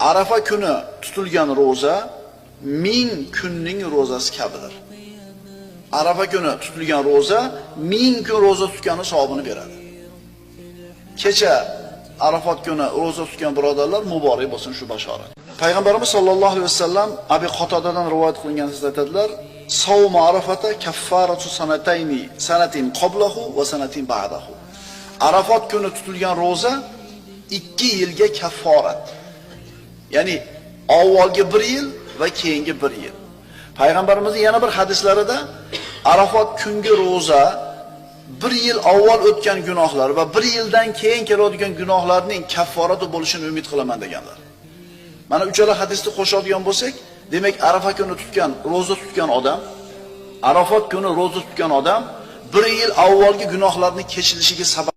Arafa kuni tutilgan roza 1000 kunning rozasi kabidir. Arafa kuni tutilgan roza 1000 kun roza tutgani savobini beradi. Kecha Arafat kuni roza tutgan birodarlar muborak bo'lsin shu bashorat. Payg'ambarimiz sollallohu alayhi vasallam Abi Qotodadan rivoyat qilinganida aytadilar: "Savmu Arafata kaffaratu sanatin qablahu va sanatin ba'dahu." Arafat kuni tutilgan roza 2 yilga kafforat. Ya'ni avvalgi 1 yil va keyingi 1 yil. Payg'ambarimizning yana bir hadislarida Arafat kungi roza 1 yil avval o'tgan gunohlar va 1 yildan keyin keladigan gunohlarning kafforati bo'lishini umid qilaman deganlar. Mana uchala hadisni qo'shadigan bo'lsak, demak Arafa kuni roza tutgan odam, Arafat kuni roza tutgan odam 1 yil avvalgi gunohlarning kechilishiga sabab